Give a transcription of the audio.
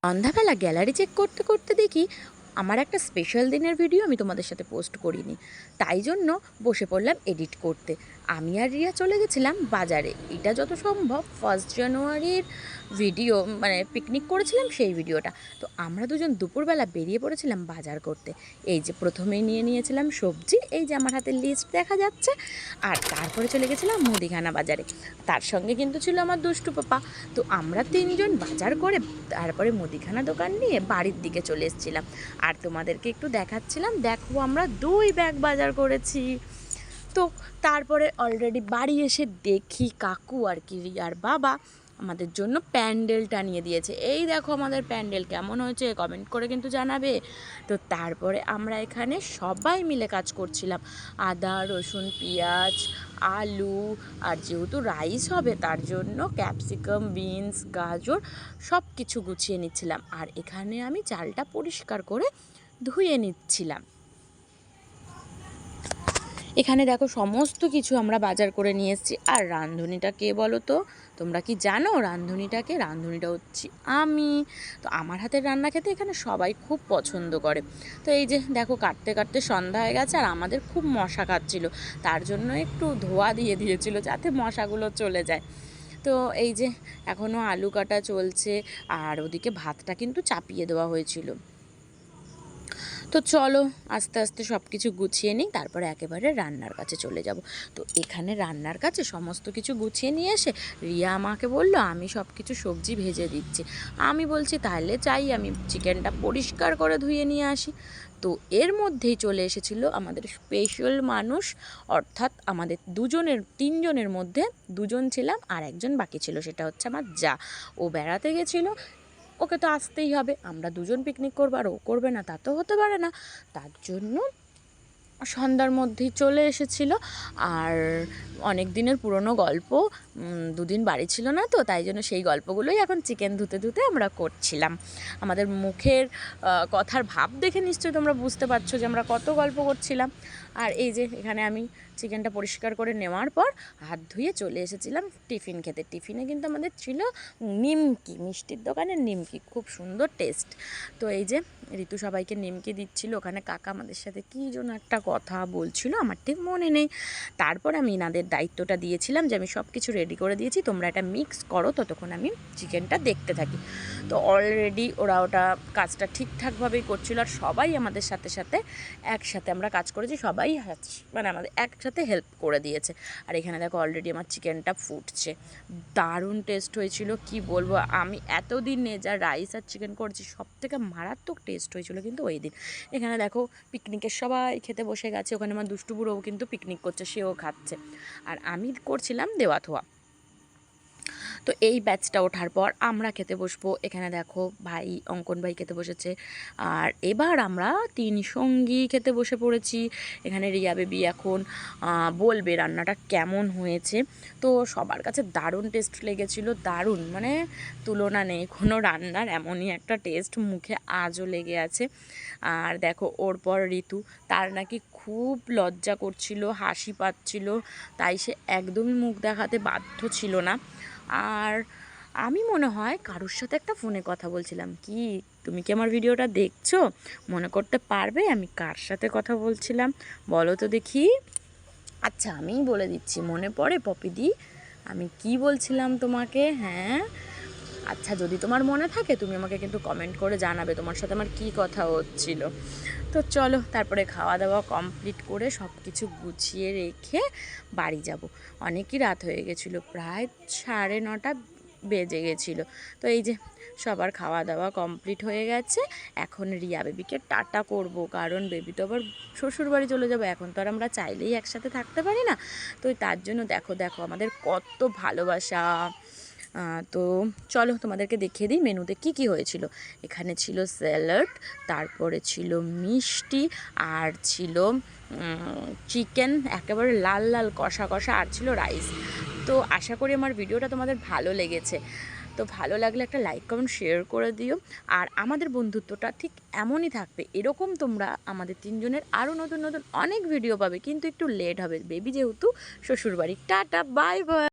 সন্ধ্যাবেলা gallery check করতে করতে দেখি আমার একটা স্পেশাল দিনের ভিডিও আমি তোমাদের সাথে পোস্ট করিনি, তাই জন্য বসে পড়লাম এডিট করতে। আমি আর রিয়া চলে গেছিলাম বাজারে। এটা যত সম্ভব 1 জানুয়ারির ভিডিও, মানে পিকনিক করেছিলাম সেই ভিডিওটা। তো আমরা দুজন দুপুরবেলা বেরিয়ে পড়েছিলাম বাজার করতে। এই যে প্রথমেই নিয়েছিলাম সবজি, এই যে আমার হাতে লিস্ট দেখা যাচ্ছে, আর তারপরে চলে গেছিলাম মুদিখানা বাজারে। তার সঙ্গে কিন্তু ছিল আমার দুষ্টু পাপা। তো আমরা তিনজন বাজার করে তারপরে মুদিখানা দোকান নিয়ে বাড়ির দিকে চলে এসেছিলাম। আর তোমাদেরকে একটু দেখাচ্ছিলাম, দেখো আমরা 2 ব্যাগ বাজার করেছি। তো তারপরে অলরেডি বাড়ি এসে দেখি কাকু আর কি রিয়ার বাবা আমাদের জন্য প্যান্ডেল টানিয়ে দিয়েছে। এই দেখো আমাদের প্যান্ডেল কেমন হয়েছে, কমেন্ট করে কিন্তু জানাবে। তো তারপরে আমরা এখানে সবাই মিলে কাজ করছিলাম, আদা রসুন পেঁয়াজ আলু, আর যেহেতু রাইস হবে তার জন্য ক্যাপসিকাম বিনস গাজর সব কিছু গুছিয়ে নিচ্ছিলাম। আর এখানে আমি চালটা পরিষ্কার করে ধুয়ে নিচ্ছিলাম। এখানে দেখো সমস্ত কিছু আমরা বাজার করে নিয়ে এসেছি। আর রাঁধুনিটা কে বলো তো? তোমরা কি জানো রাঁধুনিটাকে? রাঁধুনিটা হচ্ছি আমি। তো আমার হাতের রান্না খেতে এখানে সবাই খুব পছন্দ করে। তো এই যে দেখো কাটতে কাটতে সন্ধ্যা হয়ে গেছে, আর আমাদের খুব মশা খাচ্ছিল, তার জন্য একটু ধোয়া দিয়ে দিয়েছিল যাতে মশাগুলো চলে যায়। তো এই যে এখনও আলু কাটা চলছে, আর ওদিকে ভাতটা কিন্তু চাপিয়ে দেওয়া হয়েছিল। তো চলো আস্তে আস্তে সব কিছু গুছিয়ে নিই, তারপরে একেবারে রান্নার কাছে চলে যাব। তো এখানে রান্নার কাছে সমস্ত কিছু গুছিয়ে নিয়ে এসে রিয়া আমাকে বলল আমি সব কিছু সবজি ভেজে দিচ্ছি। আমি বলছি তাহলে চাই আমি চিকেনটা পরিষ্কার করে ধুয়ে নিয়ে আসি। তো এর মধ্যেই চলে এসেছিলো আমাদের স্পেশাল মানুষ, অর্থাৎ আমাদের তিনজনের মধ্যে দুজন ছিলাম আর একজন বাকি ছিল, সেটা হচ্ছে আমার যা। ও বেড়াতে গেছিলো, ওকে তো আসতেই হবে। আমরা দুজন পিকনিক করবো আর ও করবে না তা তো হতে পারে না। তার জন্য সন্ধ্যার মধ্যেই চলে এসেছিল। আর অনেক দিনের পুরনো গল্প, দুদিন বাড়ি ছিল না, তো তাই জন্য সেই গল্পগুলোই এখন চিকেন ধুতে ধুতে আমরা করছিলাম। আমাদের মুখের কথার ভাব দেখে নিশ্চয়ই তোমরা বুঝতে পারছো যে আমরা কত গল্প করছিলাম। আর এই যে এখানে আমি চিকেনটা পরিষ্কার করে নেওয়ার পর হাত ধুয়ে চলে এসেছিলাম টিফিন খেতে। টিফিনে কিন্তু আমাদের ছিল নিমকি, মিষ্টির দোকানের নিমকি, খুব সুন্দর টেস্ট। তো এই যে ঋতু সবাইকে নিমকি দিচ্ছিল, ওখানে কাকা আমাদের সাথে কী যেন একটা কথা বলছিল, আমার ঠিক মনে নেই। তারপর আমি এনাদের দায়িত্বটা দিয়েছিলাম যে আমি সব কিছু রেডি করে দিয়েছি, তোমরা এটা মিক্স করো, ততক্ষণ আমি চিকেনটা দেখতে থাকি। তো অলরেডি ওরা ওটা কাজটা ঠিকঠাকভাবেই করছিল, আর সবাই আমাদের সাথে সাথে একসাথে আমরা কাজ করেছি, সবাই মানে আমাদের একসাথে হেল্প করে দিয়েছে। আর এখানে দেখো অলরেডি আমার চিকেনটা ফুটছে, দারুণ টেস্ট হয়েছিল, কি বলবো। আমি এতদিনে যা রাইস আর চিকেন করেছি সব থেকে মারাত্মক টেস্ট হয়েছিল কিন্তু ওই দিন। এখানে দেখো পিকনিকের সবাই খেতে বসে গেছে, ওখানে আমার দুষ্টু বুড়োও কিন্তু পিকনিক করছে, সেও খাচ্ছে, আর আমি করছিলাম দেওয়া থোয়া। তো এই ব্যাচটা ওঠার পর আমরা খেতে বসবো। এখানে দেখো ভাই, অঙ্কন ভাই খেতে বসেছে, আর এবার আমরা 3 সঙ্গী খেতে বসে পড়েছি। এখানে রিয়া বেবি এখন বলবে রান্নাটা কেমন হয়েছে। তো সবার কাছে দারুণ টেস্ট লেগেছিল, দারুণ, মানে তুলনা নেই কোনো রান্নার, এমনই একটা টেস্ট মুখে আজও লেগে আছে। আর দেখো ওর পর ঋতু, তার নাকি খুব লজ্জা করছিল, হাসি পাচ্ছিল, তাই সে একদমই মুখ দেখাতে বাধ্য ছিল না। আর আমি মনে হয় কারোর সাথে একটা ফোনে কথা বলছিলাম। কি তুমি কি আমার ভিডিওটা দেখছো? মনে করতে পারবে আমি কার সাথে কথা বলছিলাম? বলো তো দেখি। আচ্ছা আমিই বলে দিচ্ছি, মনে পড়ে পপিদি আমি কি বলছিলাম তোমাকে? হ্যাঁ, আচ্ছা যদি তোমার মনে থাকে তুমি আমাকে কিন্তু কমেন্ট করে জানাবে তোমার সাথে আমার কী কথা হচ্ছিল। তো চলো তারপরে খাওয়া দাওয়া কমপ্লিট করে সব কিছু গুছিয়ে রেখে বাড়ি যাব। অনেকই রাত হয়ে গেছিলো, প্রায় 9:30 বেজে গেছিলো। তো এই যে সবার খাওয়া দাওয়া কমপ্লিট হয়ে গেছে, এখন রিয়া বেবিকে টাটা করব, কারণ বেবি তো আবার শ্বশুর বাড়ি চলে যাবো, এখন তো আর আমরা চাইলেই একসাথে থাকতে পারি না। তো তার জন্য দেখো দেখো আমাদের কত ভালোবাসা। তো চলো তোমাদেরকে দেখিয়ে দিই মেনুতে কি কি হয়েছিল। এখানে ছিল স্যালাড, তারপরে ছিল মিষ্টি, আর ছিল চিকেন একেবারে লাল লাল কষা কষা, আর ছিল রাইস। তো আশা করি আমার ভিডিওটা তোমাদের ভালো লেগেছে। তো ভালো লাগলে একটা লাইক কমেন্ট শেয়ার করে দিও। আর আমাদের বন্ধুত্বটা ঠিক এমনই থাকবে, এরকম তোমরা আমাদের তিনজনের আরও নতুন নতুন অনেক ভিডিও পাবে, কিন্তু একটু লেট হবে, বেবি যেহেতু শ্বশুরবাড়ি। Tata bye bye.